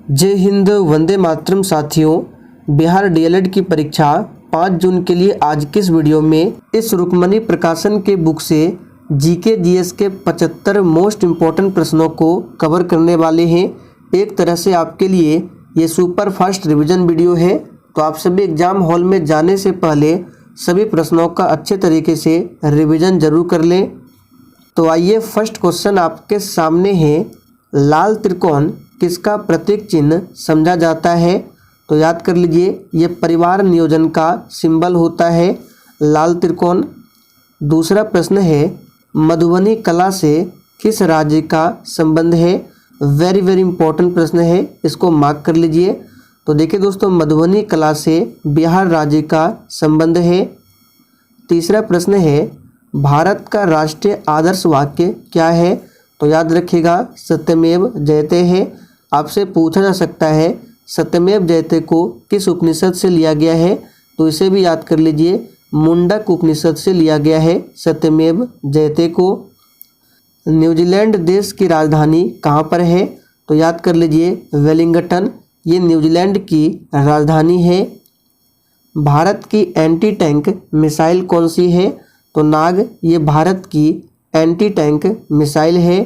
जय हिंद, वंदे मातरम। साथियों, बिहार डीएलएड की परीक्षा 5 जून के लिए आज के इस वीडियो में इस रुक्मणी प्रकाशन के बुक से जीके जीएस के 75 मोस्ट इम्पोर्टेंट प्रश्नों को कवर करने वाले हैं। एक तरह से आपके लिए ये सुपर फास्ट रिवीजन वीडियो है, तो आप सभी एग्जाम हॉल में जाने से पहले सभी प्रश्नों का अच्छे तरीके से रिवीजन जरूर कर लें। तो आइए, फर्स्ट क्वेश्चन आपके सामने है, लाल त्रिकोण किसका प्रतीक चिन्ह समझा जाता है? तो याद कर लीजिए, ये परिवार नियोजन का सिंबल होता है, लाल त्रिकोण। दूसरा प्रश्न है, मधुबनी कला से किस राज्य का संबंध है? वेरी वेरी इंपॉर्टेंट प्रश्न है, इसको मार्क कर लीजिए। तो देखिए दोस्तों, मधुबनी कला से बिहार राज्य का संबंध है। तीसरा प्रश्न है, भारत का राष्ट्रीय आदर्श वाक्य क्या है? तो याद रखिएगा, सत्यमेव जयते है। आपसे पूछा जा सकता है, सत्यमेव जयते को किस उपनिषद से लिया गया है? तो इसे भी याद कर लीजिए, मुंडक उपनिषद से लिया गया है सत्यमेव जयते को। न्यूजीलैंड देश की राजधानी कहाँ पर है? तो याद कर लीजिए, वेलिंगटन, ये न्यूजीलैंड की राजधानी है। भारत की एंटी टैंक मिसाइल कौन सी है? तो नाग, ये भारत की एंटी टैंक मिसाइल है।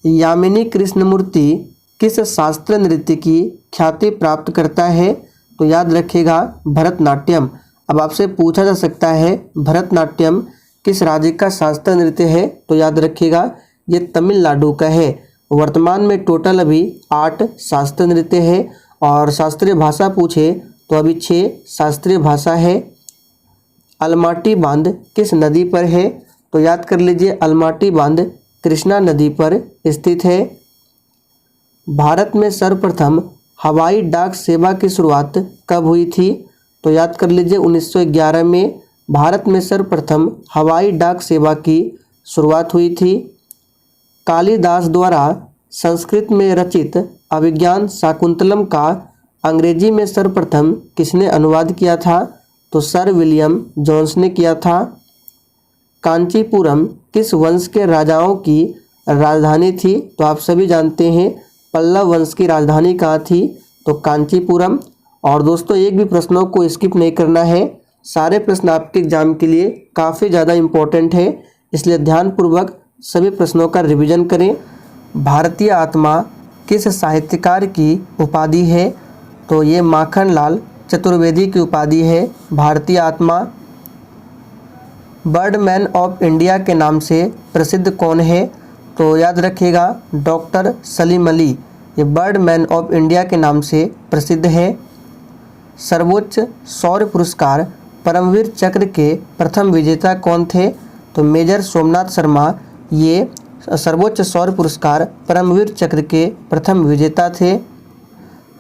यामिनी कृष्णमूर्ति किस शास्त्रीय नृत्य की ख्याति प्राप्त करता है? तो याद रखिएगा, भरतनाट्यम। अब आपसे पूछा जा सकता है, भरतनाट्यम किस राज्य का शास्त्रीय नृत्य है? तो याद रखिएगा, ये तमिलनाडु का है। वर्तमान में टोटल अभी 8 शास्त्रीय नृत्य है, और शास्त्रीय भाषा पूछे तो अभी 6 शास्त्रीय भाषा है। अलमाटी बांध किस नदी पर है? तो याद कर लीजिए, अलमाटी बांध कृष्णा नदी पर स्थित है। भारत में सर्वप्रथम हवाई डाक सेवा की शुरुआत कब हुई थी? तो याद कर लीजिए, 1911 में भारत में सर्वप्रथम हवाई डाक सेवा की शुरुआत हुई थी। कालिदास द्वारा संस्कृत में रचित अभिज्ञान शाकुंतलम का अंग्रेजी में सर्वप्रथम किसने अनुवाद किया था? तो सर विलियम जोन्स ने किया था। कांचीपुरम किस वंश के राजाओं की राजधानी थी? तो आप सभी जानते हैं, पल्लव वंश की राजधानी कहाँ थी? तो कांचीपुरम। और दोस्तों, एक भी प्रश्नों को स्किप नहीं करना है, सारे प्रश्न आपके एग्जाम के लिए काफ़ी ज़्यादा इम्पोर्टेंट है, इसलिए ध्यानपूर्वक सभी प्रश्नों का रिवीजन करें। भारतीय आत्मा किस साहित्यकार की उपाधि है? तो ये माखनलाल चतुर्वेदी की उपाधि है, भारतीय आत्मा। बर्डमैन ऑफ इंडिया के नाम से प्रसिद्ध कौन है? तो याद रखिएगा, डॉक्टर सलीम अली, ये बर्डमैन ऑफ इंडिया के नाम से प्रसिद्ध है। सर्वोच्च शौर्य पुरस्कार परमवीर चक्र के प्रथम विजेता कौन थे? तो मेजर सोमनाथ शर्मा, ये सर्वोच्च शौर्य पुरस्कार परमवीर चक्र के प्रथम विजेता थे।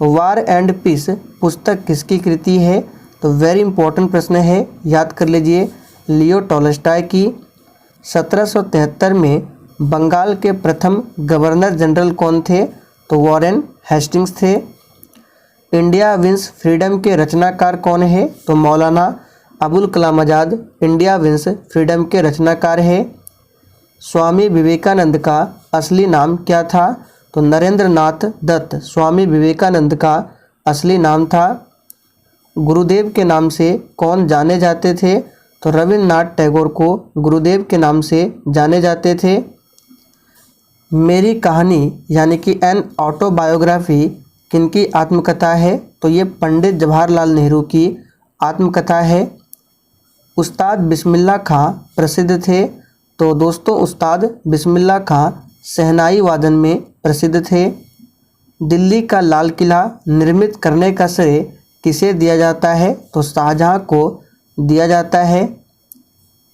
वार एंड पीस पुस्तक किसकी कृति है? तो वेरी इंपॉर्टेंट प्रश्न है, याद कर लीजिए, लियो टॉल्स्टॉय की। 1773 में बंगाल के प्रथम गवर्नर जनरल कौन थे? तो वॉरेन हेस्टिंग्स थे। इंडिया विंस फ्रीडम के रचनाकार कौन है? तो Maulana Abul Kalam Azad India wins freedom के रचनाकार है। स्वामी विवेकानंद का असली नाम क्या था? तो नरेंद्र नाथ दत्त स्वामी विवेकानंद का असली नाम था। गुरुदेव के नाम से कौन जाने जाते थे? तो रविन्द्रनाथ टैगोर को गुरुदेव के नाम से जाने जाते थे। मेरी कहानी यानी कि एन ऑटोबायोग्राफी किनकी आत्मकथा है? तो ये पंडित जवाहरलाल नेहरू की आत्मकथा है। उस्ताद बिस्मिल्लाह खां प्रसिद्ध थे? तो दोस्तों, उस्ताद बिस्मिल्लाह खां शहनाई वादन में प्रसिद्ध थे। दिल्ली का लाल किला निर्मित करने का श्रेय किसे दिया जाता है? तो शाहजहां को दिया जाता है।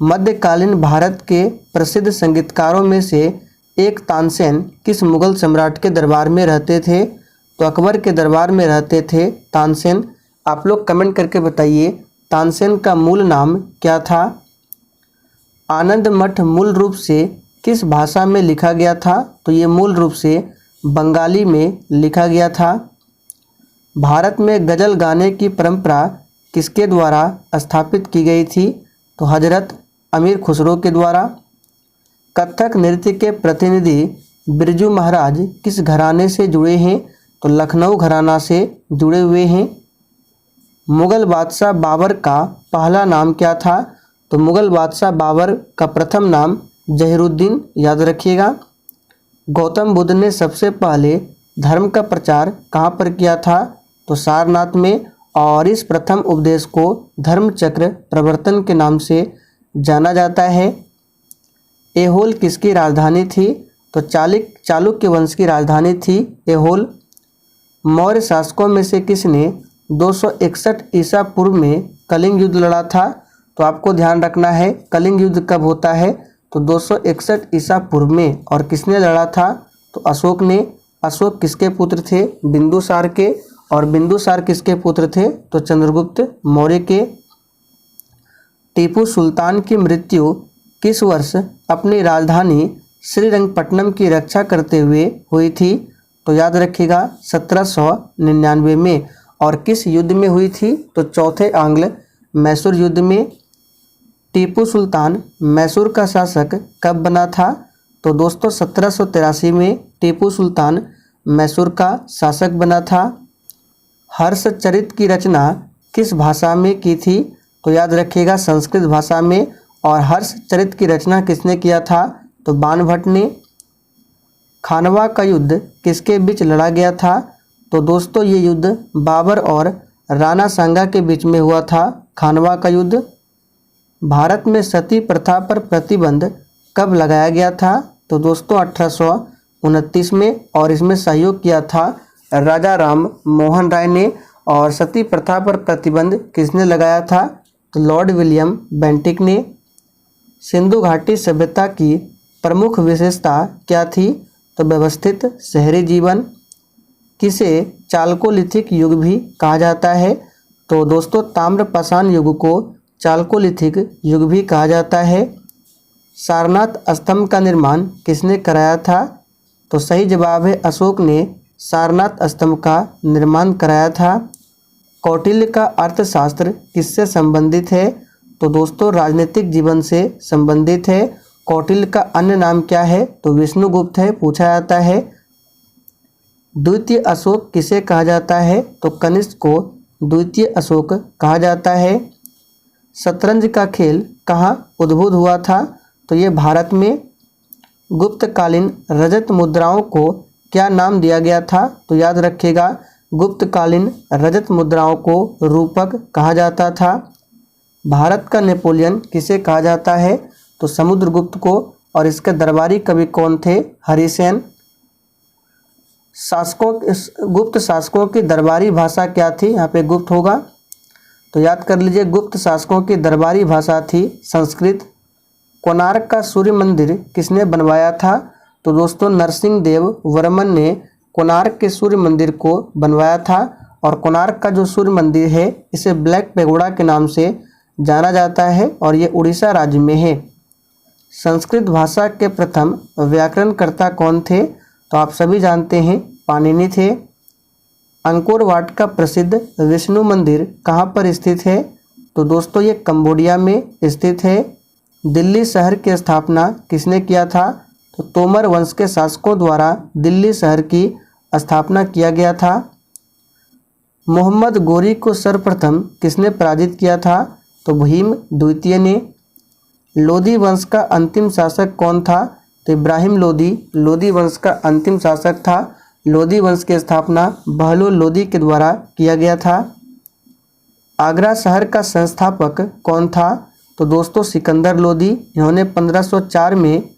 मध्यकालीन भारत के प्रसिद्ध संगीतकारों में से एक तानसेन किस मुगल सम्राट के दरबार में रहते थे? तो अकबर के दरबार में रहते थे तानसेन। आप लोग कमेंट करके बताइए, तानसेन का मूल नाम क्या था? आनंद मठ मूल रूप से किस भाषा में लिखा गया था? तो ये मूल रूप से बंगाली में लिखा गया था। भारत में गज़ल गाने की परंपरा किसके द्वारा स्थापित की गई थी? तो हजरत अमीर खुसरो के द्वारा। कथक नृत्य के प्रतिनिधि बिरजू महाराज किस घराने से जुड़े हैं? तो लखनऊ घराना से जुड़े हुए हैं। मुग़ल बादशाह बाबर का पहला नाम क्या था? तो मुग़ल बादशाह बाबर का प्रथम नाम जहीरुद्दीन, याद रखिएगा। गौतम बुद्ध ने सबसे पहले धर्म का प्रचार कहाँ पर किया था? तो सारनाथ में, और इस प्रथम उपदेश को धर्म चक्र प्रवर्तन के नाम से जाना जाता है। ऐहोल किसकी राजधानी थी? तो चालुक्य वंश की राजधानी थी ऐहोल। मौर्य शासकों में से किसने 261 ईसा पूर्व में कलिंग युद्ध लड़ा था? तो आपको ध्यान रखना है कलिंग युद्ध कब होता है, तो 261 ईसा पूर्व में। और किसने लड़ा था? तो अशोक ने। अशोक किसके पुत्र थे? बिंदुसार के। और बिंदुसार किसके पुत्र थे? तो चंद्रगुप्त मौर्य के। टीपू सुल्तान की मृत्यु किस वर्ष अपनी राजधानी श्रीरंगपट्टनम की रक्षा करते हुए हुई थी? तो याद रखिएगा 1799 में। और किस युद्ध में हुई थी? तो चौथे आंग्ल मैसूर युद्ध में। टीपू सुल्तान मैसूर का शासक कब बना था? तो दोस्तों 1783 में टीपू सुल्तान मैसूर का शासक बना था। हर्षचरित की रचना किस भाषा में की थी? तो याद रखिएगा संस्कृत भाषा में। और हर्षचरित की रचना किसने किया था? तो बाणभट्ट ने। खानवा का युद्ध किसके बीच लड़ा गया था? तो दोस्तों ये युद्ध बाबर और राणा सांगा के बीच में हुआ था, खानवा का युद्ध। भारत में सती प्रथा पर प्रतिबंध कब लगाया गया था? तो दोस्तों 1829 में। और इसमें सहयोग किया था राजा राम मोहन राय ने। और सती प्रथा पर प्रतिबंध किसने लगाया था? तो लॉर्ड विलियम बेंटिक ने। सिंधु घाटी सभ्यता की प्रमुख विशेषता क्या थी? तो व्यवस्थित शहरी जीवन। किसे चालकोलिथिक युग भी कहा जाता है? तो दोस्तों ताम्रपाषाण युग को चालकोलिथिक युग भी कहा जाता है। सारनाथ स्तंभ का निर्माण किसने कराया था? तो सही जवाब है अशोक ने सारनाथ स्तंभ का निर्माण कराया था। कौटिल्य का अर्थशास्त्र किससे संबंधित है? तो दोस्तों राजनीतिक जीवन से संबंधित है। कौटिल्य का अन्य नाम क्या है? तो विष्णुगुप्त है, पूछा जाता है। द्वितीय अशोक किसे कहा जाता है? तो कनिष्क को द्वितीय अशोक कहा जाता है। शतरंज का खेल कहाँ उद्भूत हुआ था? तो ये भारत में। गुप्तकालीन रजत मुद्राओं को क्या नाम दिया गया था? तो याद रखिएगा गुप्तकालीन रजत मुद्राओं को रूपक कहा जाता था। भारत का नेपोलियन किसे कहा जाता है? तो समुद्रगुप्त को। और इसके दरबारी कवि कौन थे? हरिसेन। गुप्त शासकों की दरबारी भाषा क्या थी? यहाँ पे गुप्त होगा, तो याद कर लीजिए गुप्त शासकों की दरबारी भाषा थी संस्कृत। कोणार्क का सूर्य मंदिर किसने बनवाया था? तो दोस्तों नरसिंह देव वर्मन ने कोणार्क के सूर्य मंदिर को बनवाया था। और कोणार्क का जो सूर्य मंदिर है इसे ब्लैक पैगोडा के नाम से जाना जाता है और ये उड़ीसा राज्य में है। संस्कृत भाषा के प्रथम व्याकरणकर्ता कौन थे? तो आप सभी जानते हैं पाणिनि थे। अंकोर वाट का प्रसिद्ध विष्णु मंदिर कहाँ पर स्थित है? तो दोस्तों ये कंबोडिया में स्थित है। दिल्ली शहर की स्थापना किसने किया था? तो तोमर वंश के शासकों द्वारा दिल्ली शहर की स्थापना किया गया था। मोहम्मद गोरी को सर्वप्रथम किसने पराजित किया था? तो भीम द्वितीय ने। लोदी वंश का अंतिम शासक कौन था? तो इब्राहिम लोदी लोदी वंश का अंतिम शासक था। लोदी वंश की स्थापना बहलोल लोदी के द्वारा किया गया था। आगरा शहर का संस्थापक कौन था? तो दोस्तों सिकंदर लोदी। इन्होंने 1504 में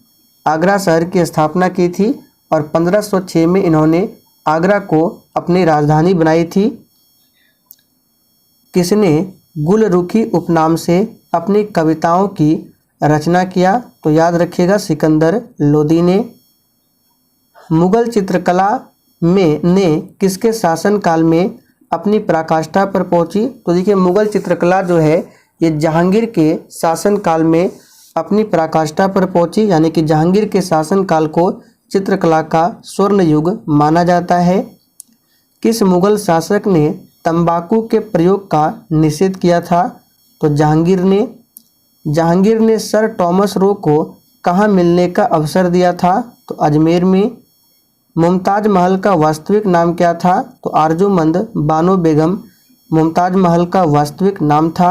आगरा शहर की स्थापना की थी और 1506 में इन्होंने आगरा को अपनी राजधानी बनाई थी। किसने गुलरुखी उपनाम से अपनी कविताओं की रचना किया? तो याद रखिएगा सिकंदर लोदी ने। मुगल चित्रकला ने किसके शासनकाल में अपनी पराकाष्ठा पर पहुंची? तो देखिए मुगल चित्रकला जो है ये जहांगीर के शासनकाल में अपनी पराकाष्ठा पर पहुंची, यानी कि जहांगीर के शासनकाल को चित्रकला का स्वर्ण युग माना जाता है। किस मुगल शासक ने तंबाकू के प्रयोग का निषेध किया था? तो जहांगीर ने सर टॉमस रो को कहाँ मिलने का अवसर दिया था? तो अजमेर में। मुमताज महल का वास्तविक नाम क्या था? तो आरजूमंद बानो बेगम मुमताज महल का वास्तविक नाम था।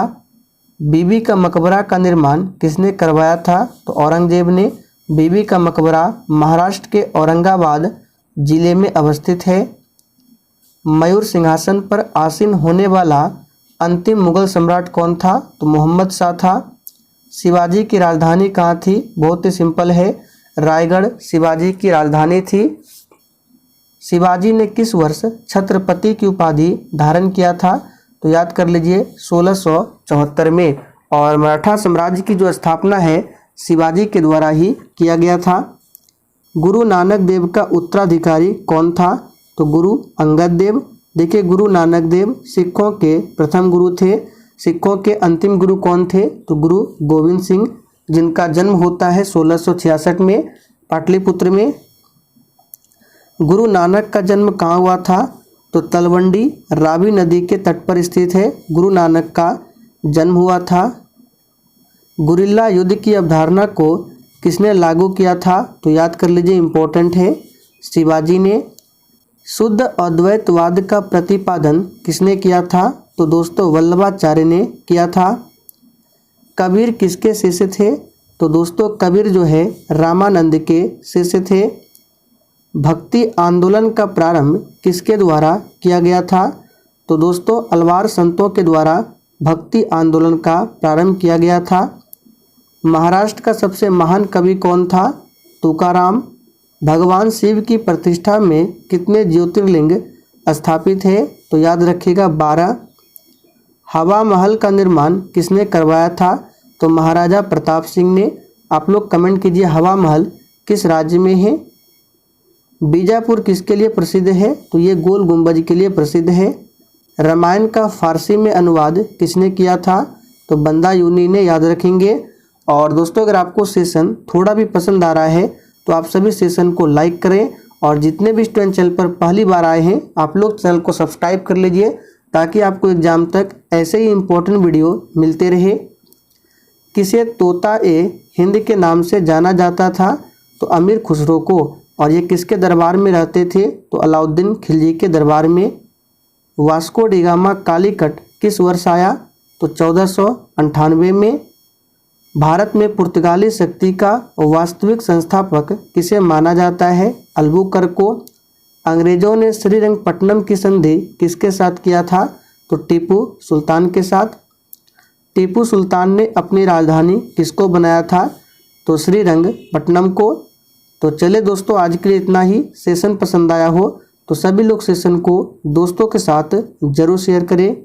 बीबी का मकबरा का निर्माण किसने करवाया था? तो औरंगजेब ने। बीबी का मकबरा महाराष्ट्र के औरंगाबाद जिले में अवस्थित है। मयूर सिंहासन पर आसीन होने वाला अंतिम मुगल सम्राट कौन था? तो मोहम्मद शाह था। शिवाजी की राजधानी कहाँ थी? बहुत ही सिंपल है, रायगढ़ शिवाजी की राजधानी थी। शिवाजी ने किस वर्ष छत्रपति की उपाधि धारण किया था? तो याद कर लीजिए 1674 में। और मराठा साम्राज्य की जो स्थापना है शिवाजी के द्वारा ही किया गया था। गुरु नानक देव का उत्तराधिकारी कौन था? तो गुरु अंगद देव। देखिए, गुरु नानक देव सिखों के प्रथम गुरु थे। सिखों के अंतिम गुरु कौन थे? तो गुरु गोविंद सिंह, जिनका जन्म होता है 1666 में पाटलिपुत्र में। गुरु नानक का जन्म कहाँ हुआ था? तो तलवंडी रावी नदी के तट पर स्थित है गुरु नानक का जन्म हुआ था। गुरिल्ला युद्ध की अवधारणा को किसने लागू किया था? तो याद कर लीजिए, इम्पोर्टेंट है, शिवाजी ने। शुद्ध अद्वैतवाद का प्रतिपादन किसने किया था? तो दोस्तों वल्लभाचार्य ने किया था। कबीर किसके शिष्य थे? तो दोस्तों कबीर जो है रामानंद के शिष्य थे। भक्ति आंदोलन का प्रारंभ किसके द्वारा किया गया था? तो दोस्तों अलवार संतों के द्वारा भक्ति आंदोलन का प्रारंभ किया गया था। महाराष्ट्र का सबसे महान कवि कौन था? तुकाराम। भगवान शिव की प्रतिष्ठा में कितने ज्योतिर्लिंग स्थापित है? तो याद रखिएगा 12। हवा महल का निर्माण किसने करवाया था? तो महाराजा प्रताप सिंह ने। आप लोग कमेंट कीजिए हवा महल किस राज्य में है। बीजापुर किसके लिए प्रसिद्ध है? तो ये गोल गुंबज के लिए प्रसिद्ध है। रामायण का फारसी में अनुवाद किसने किया था? तो बंदा यूनी ने, याद रखेंगे। और दोस्तों अगर आपको सेशन थोड़ा भी पसंद आ रहा है तो आप सभी सेशन को लाइक करें, और जितने भी स्टूडेंट चैनल पर पहली बार आए हैं आप लोग चैनल को सब्सक्राइब कर लीजिए, ताकि आपको एग्जाम तक ऐसे ही इम्पोर्टेंट वीडियो मिलते रहे। किसे तोता ए हिंद के नाम से जाना जाता था? तो अमीर खुसरो को। और ये किसके दरबार में रहते थे? तो अलाउद्दीन खिलजी के दरबार में। वास्को डी गामा कालीकट किस वर्ष आया? तो 1498 में। भारत में पुर्तगाली शक्ति का वास्तविक संस्थापक किसे माना जाता है? अल्बुकर्क को। अंग्रेजों ने श्रीरंगपट्टनम की संधि किसके साथ किया था? तो टीपू सुल्तान के साथ। टीपू सुल्तान ने अपनी राजधानी किसको बनाया था? तो श्रीरंगपट्टनम को। तो चले दोस्तों, आज के लिए इतना ही। सेशन पसंद आया हो तो सभी लोग सेशन को दोस्तों के साथ जरूर शेयर करें।